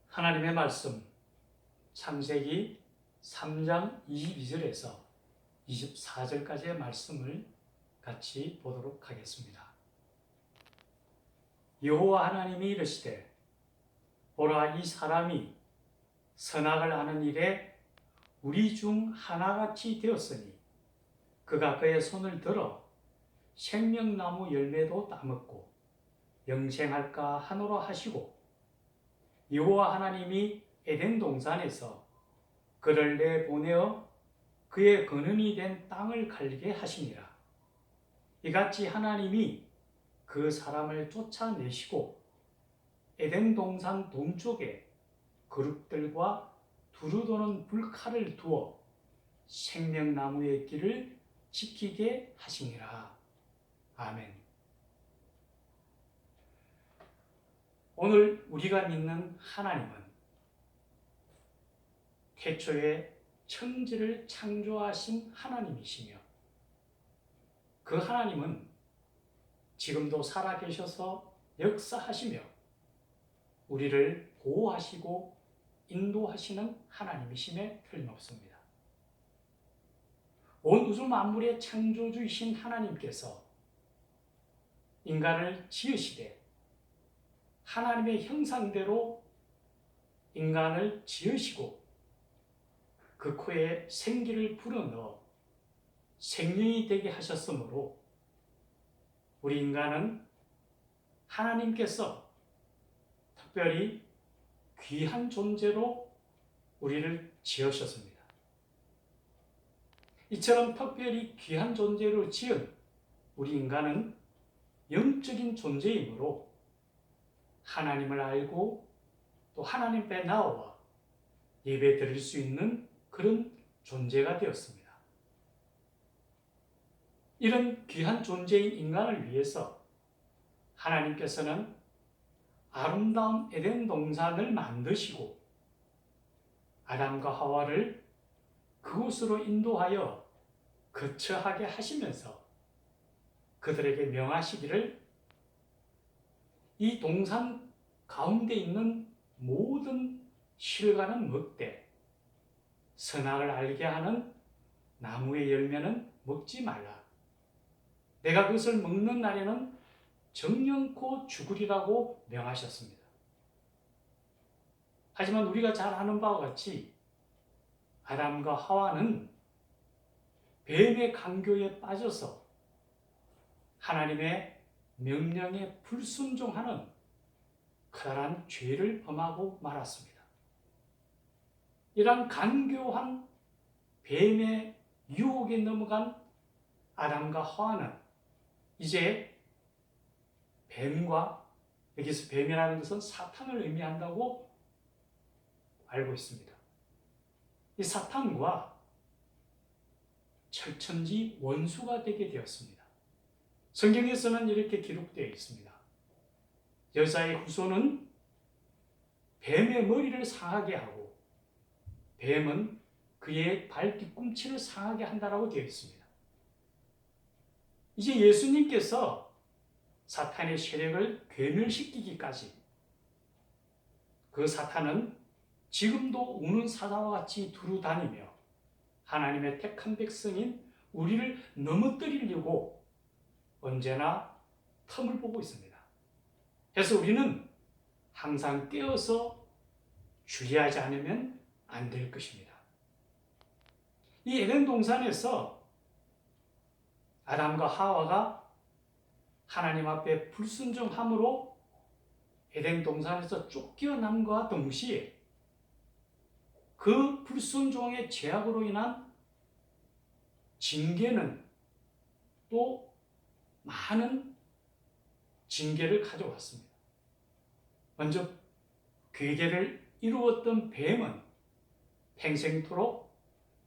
하나님의 말씀 창세기 3장 22절에서 24절까지의 말씀을 같이 보도록 하겠습니다. 여호와 하나님이 이르시되 보라, 이 사람이 선악을 하는 일에 우리 중 하나같이 되었으니 그가 그의 손을 들어 생명나무 열매도 따먹고 영생할까 하노라 하시고, 여호와 하나님이 에덴 동산에서 그를 내보내어 그의 근원이 된 땅을 갈게 하시니라. 이같이 하나님이 그 사람을 쫓아내시고 에덴 동산 동쪽에 그룹들과 두루 도는 불칼을 두어 생명나무의 길을 지키게 하시니라. 아멘. 오늘 우리가 믿는 하나님은 태초에 천지를 창조하신 하나님이시며, 그 하나님은 지금도 살아계셔서 역사하시며 우리를 보호하시고 인도하시는 하나님이심에 틀림없습니다. 온 우주 만물의 창조주이신 하나님께서 인간을 지으시되 하나님의 형상대로 인간을 지으시고 그 코에 생기를 불어넣어 생명이 되게 하셨으므로 우리 인간은 하나님께서 특별히 귀한 존재로 우리를 지으셨습니다. 이처럼 특별히 귀한 존재로 지은 우리 인간은 영적인 존재이므로 하나님을 알고 또 하나님 앞에 나와 예배 드릴 수 있는 그런 존재가 되었습니다. 이런 귀한 존재인 인간을 위해서 하나님께서는 아름다운 에덴 동산을 만드시고 아담과 하와를 그곳으로 인도하여 거처하게 하시면서 그들에게 명하시기를, 이 동산 가운데 있는 모든 실과는 먹되 선악을 알게 하는 나무의 열매는 먹지 말라. 내가 그것을 먹는 날에는 정령코 죽으리라고 명하셨습니다. 하지만 우리가 잘 아는 바와 같이 아담과 하와는 뱀의 강교에 빠져서 하나님의 명령에 불순종하는 커다란 죄를 범하고 말았습니다. 이러한 간교한 뱀의 유혹에 넘어간 아담과 하와는 이제 뱀과, 여기서 뱀이라는 것은 사탄을 의미한다고 알고 있습니다. 이 사탄과 철천지 원수가 되게 되었습니다. 성경에서는 이렇게 기록되어 있습니다. 여자의 후손은 뱀의 머리를 상하게 하고 뱀은 그의 발 뒤꿈치를 상하게 한다라고 되어 있습니다. 이제 예수님께서 사탄의 세력을 괴멸시키기까지 그 사탄은 지금도 우는 사자와 같이 두루 다니며 하나님의 택한 백성인 우리를 넘어뜨리려고 언제나 틈을 보고 있습니다. 그래서 우리는 항상 깨어서 주의하지 않으면 안 될 것입니다. 이 에덴 동산에서 아담과 하와가 하나님 앞에 불순종함으로 에덴 동산에서 쫓겨남과 동시에 그 불순종의 죄악으로 인한 징계는 또 많은 징계를 가져왔습니다. 먼저 괴계를 이루었던 뱀은 평생토록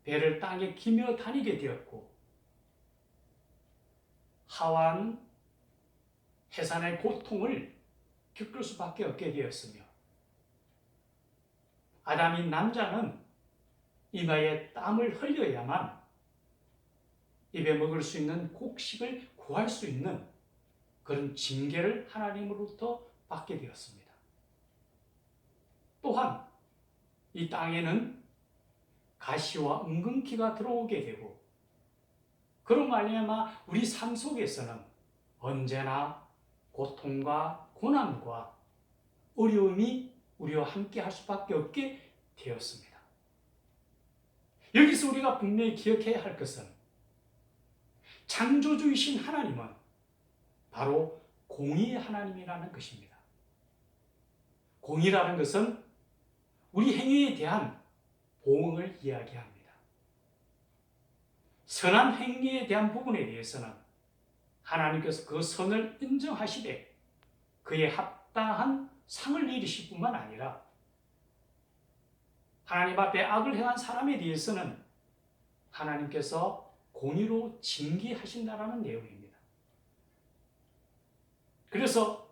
배를 땅에 기며 다니게 되었고, 하와는 해산의 고통을 겪을 수밖에 없게 되었으며, 아담인 남자는 이마에 땀을 흘려야만 입에 먹을 수 있는 곡식을 구할 수 있는 그런 징계를 하나님으로부터 받게 되었습니다. 또 또한 이 땅에는 가시와 은근키가 들어오게 되고, 그로 말미암아 우리 삶 속에서는 언제나 고통과 고난과 어려움이 우리와 함께 할 수밖에 없게 되었습니다. 여기서 우리가 분명히 기억해야 할 것은 창조주이신 하나님은 바로 공의의 하나님이라는 것입니다. 공의라는 것은 우리 행위에 대한 보응을 이야기합니다. 선한 행위에 대한 부분에 대해서는 하나님께서 그 선을 인정하시되 그에 합당한 상을 내리실 뿐만 아니라 하나님 앞에 악을 행한 사람에 대해서는 하나님께서 공의로 징계하신다라는 내용입니다. 그래서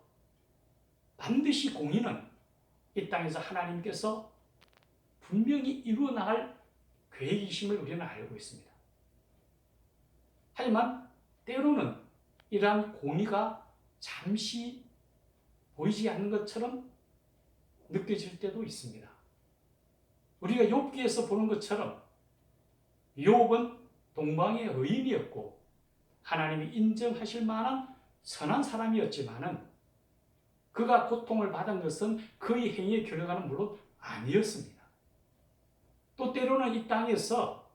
반드시 공의는 이 땅에서 하나님께서 분명히 이루어 나갈 계획이심을 우리는 알고 있습니다. 하지만 때로는 이러한 공의가 잠시 보이지 않는 것처럼 느껴질 때도 있습니다. 우리가 욥기에서 보는 것처럼 욥은 동방의 의인이었고 하나님이 인정하실 만한 선한 사람이었지만은 그가 고통을 받은 것은 그의 행위의 결과는 물론 아니었습니다. 또 때로는 이 땅에서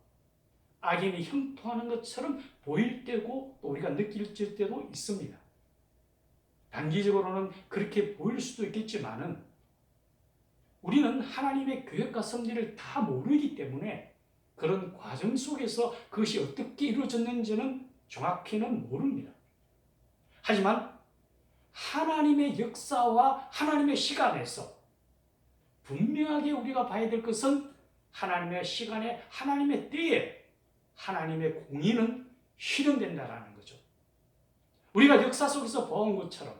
악인이 형통하는 것처럼 보일 때고 또 우리가 느낄 때도 있습니다. 단기적으로는 그렇게 보일 수도 있겠지만은 우리는 하나님의 계획과 섭리를 다 모르기 때문에 그런 과정 속에서 그것이 어떻게 이루어졌는지는 정확히는 모릅니다. 하지만 하나님의 역사와 하나님의 시간에서 분명하게 우리가 봐야 될 것은 하나님의 시간에 하나님의 때에 하나님의 공의는 실현된다라는 거죠. 우리가 역사 속에서 보온 것처럼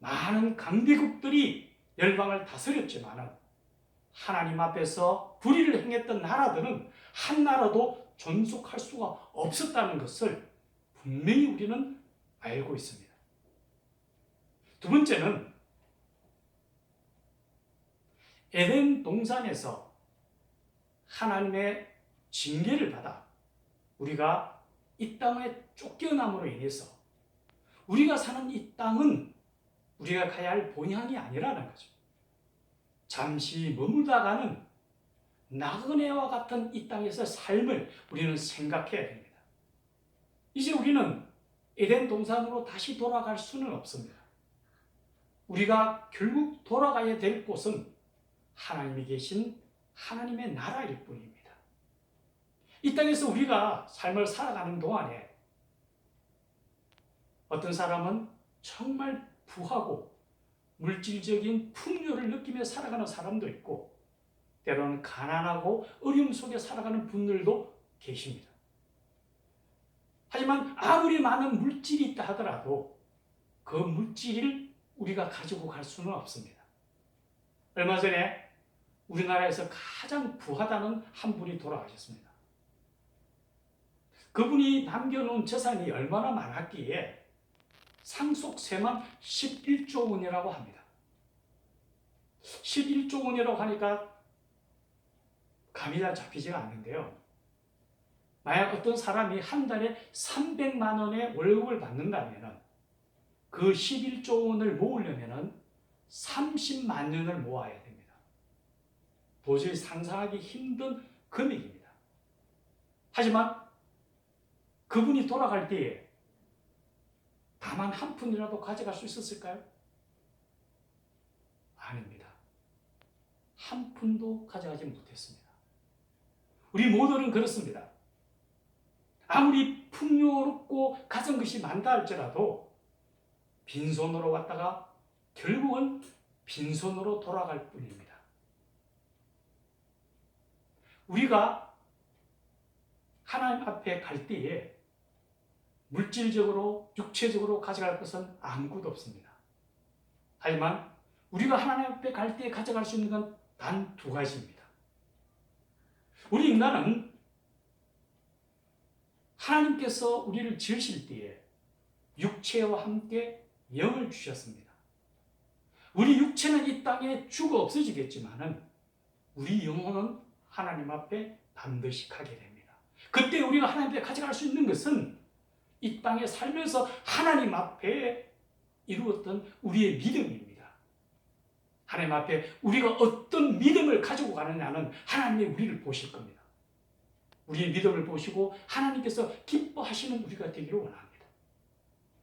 많은 강대국들이 열방을 다스렸지만 하나님 앞에서 불의를 행했던 나라들은 한 나라도 존속할 수가 없었다는 것을 분명히 우리는 알고 있습니다. 두 번째는 에덴 동산에서 하나님의 징계를 받아 우리가 이 땅에 쫓겨남으로 인해서 우리가 사는 이 땅은 우리가 가야 할 본향이 아니라는 거죠. 잠시 머물다가는 나그네와 같은 이 땅에서 삶을 우리는 생각해야 됩니다. 이제 우리는 에덴 동산으로 다시 돌아갈 수는 없습니다. 우리가 결국 돌아가야 될 곳은 하나님이 계신 하나님의 나라일 뿐입니다. 이 땅에서 우리가 삶을 살아가는 동안에 어떤 사람은 정말 부하고 물질적인 풍요를 느끼며 살아가는 사람도 있고 때로는 가난하고 어려움 속에 살아가는 분들도 계십니다. 하지만 아무리 많은 물질이 있다 하더라도 그 물질을 우리가 가지고 갈 수는 없습니다. 얼마 전에 우리나라에서 가장 부하다는 한 분이 돌아가셨습니다. 그분이 남겨놓은 재산이 얼마나 많았기에 상속세만 11조 원이라고 합니다. 11조 원이라고 하니까 감이 잘 잡히지가 않는데요. 만약 어떤 사람이 한 달에 300만 원의 월급을 받는다면 그 11조 원을 모으려면 30만 년을 모아야 됩니다. 도저히 상상하기 힘든 금액입니다. 하지만 그분이 돌아갈 때에 다만 한 푼이라도 가져갈 수 있었을까요? 아닙니다. 한 푼도 가져가지 못했습니다. 우리 모두는 그렇습니다. 아무리 풍요롭고 가진 것이 많다 할지라도 빈손으로 왔다가 결국은 빈손으로 돌아갈 뿐입니다. 우리가 하나님 앞에 갈 때에 물질적으로, 육체적으로 가져갈 것은 아무것도 없습니다. 하지만 우리가 하나님 앞에 갈 때에 가져갈 수 있는 건 단 두 가지입니다. 우리 인간은 하나님께서 우리를 지으실 때에 육체와 함께 영을 주셨습니다. 우리 육체는 이 땅에 죽어 없어지겠지만은 우리 영혼은 하나님 앞에 반드시 가게 됩니다. 그때 우리가 하나님 앞에 가져갈 수 있는 것은 이 땅에 살면서 하나님 앞에 이루었던 우리의 믿음입니다. 하나님 앞에 우리가 어떤 믿음을 가지고 가느냐는 하나님이 우리를 보실 겁니다. 우리의 믿음을 보시고 하나님께서 기뻐하시는 우리가 되기를 원합니다.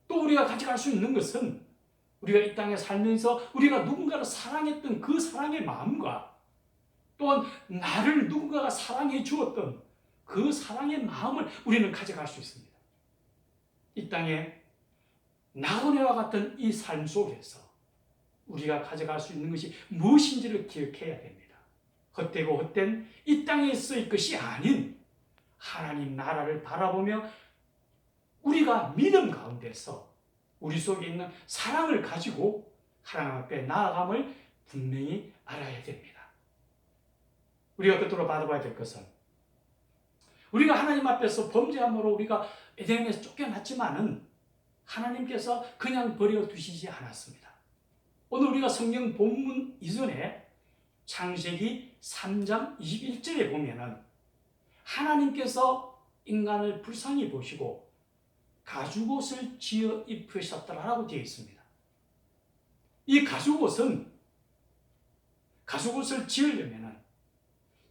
또 우리가 가져갈 수 있는 것은 우리가 이 땅에 살면서 우리가 누군가를 사랑했던 그 사랑의 마음과 또한 나를 누군가가 사랑해 주었던 그 사랑의 마음을 우리는 가져갈 수 있습니다. 이 땅에 나그네와 같은 이 삶 속에서 우리가 가져갈 수 있는 것이 무엇인지를 기억해야 됩니다. 헛되고 헛된 이 땅에서의 것이 아닌 하나님 나라를 바라보며 우리가 믿음 가운데서 우리 속에 있는 사랑을 가지고 하나님 앞에 나아감을 분명히 알아야 됩니다. 우리가 끝으로 바라봐야 될 것은 우리가 하나님 앞에서 범죄함으로 우리가 에덴에서 쫓겨났지만은 하나님께서 그냥 버려두시지 않았습니다. 오늘 우리가 성경 본문 이전에 창세기 3장 21절에 보면은 하나님께서 인간을 불쌍히 보시고 가죽옷을 지어 입히셨더라라고 되어 있습니다. 이 가죽옷은 가죽옷을 지으려면은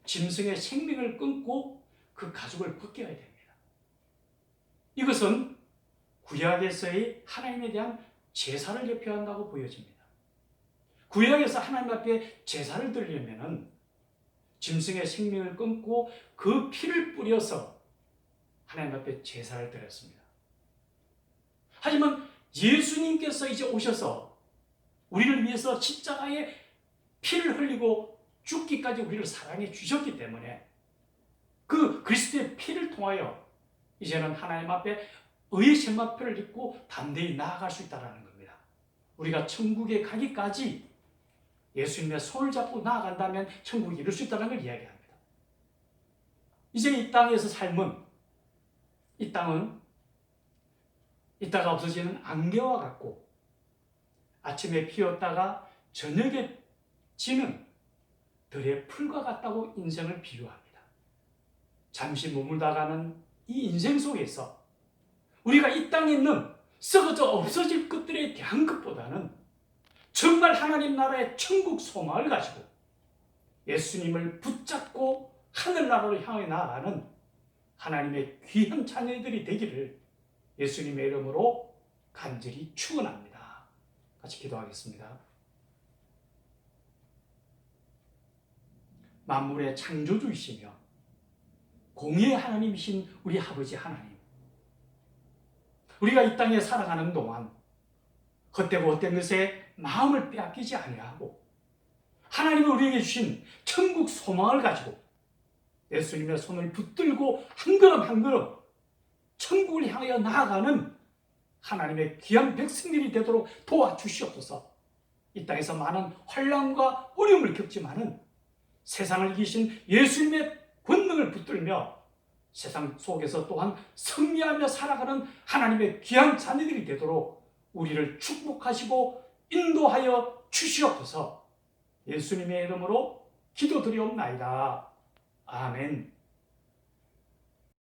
짐승의 생명을 끊고 그 가죽을 벗겨야 됩니다. 이것은 구약에서의 하나님에 대한 제사를 대표한다고 보여집니다. 구약에서 하나님 앞에 제사를 드리려면은 짐승의 생명을 끊고 그 피를 뿌려서 하나님 앞에 제사를 드렸습니다. 하지만 예수님께서 이제 오셔서 우리를 위해서 십자가에 피를 흘리고 죽기까지 우리를 사랑해 주셨기 때문에 그 그리스도의 피를 통하여 이제는 하나님 앞에 의의 세마표를 입고 담대히 나아갈 수 있다는 겁니다. 우리가 천국에 가기까지 예수님의 손을 잡고 나아간다면 천국에 이룰 수 있다는 걸 이야기합니다. 이제 이 땅에서 삶은 이 땅은 이따가 없어지는 안개와 같고 아침에 피었다가 저녁에 지는 들의 풀과 같다고 인생을 비유합니다. 잠시 머물다가는 이 인생 속에서 우리가 이 땅에 있는 썩어져 없어질 것들에 대한 것보다는 정말 하나님 나라의 천국 소망을 가지고 예수님을 붙잡고 하늘나라로 향해 나아가는 하나님의 귀한 자녀들이 되기를 예수님의 이름으로 간절히 축원합니다. 같이 기도하겠습니다. 만물의 창조주이시며 공의의 하나님이신 우리 아버지 하나님, 우리가 이 땅에 살아가는 동안 헛되고 헛된 것에 마음을 빼앗기지 아니하고 하나님이 우리에게 주신 천국 소망을 가지고 예수님의 손을 붙들고 한 걸음 한 걸음 천국을 향하여 나아가는 하나님의 귀한 백성들이 되도록 도와주시옵소서. 이 땅에서 많은 환난과 어려움을 겪지만은 세상을 이기신 예수님의 권능을 붙들며 세상 속에서 또한 승리하며 살아가는 하나님의 귀한 자녀들이 되도록 우리를 축복하시고 인도하여 주시옵소서. 예수님의 이름으로 기도드리옵나이다. 아멘.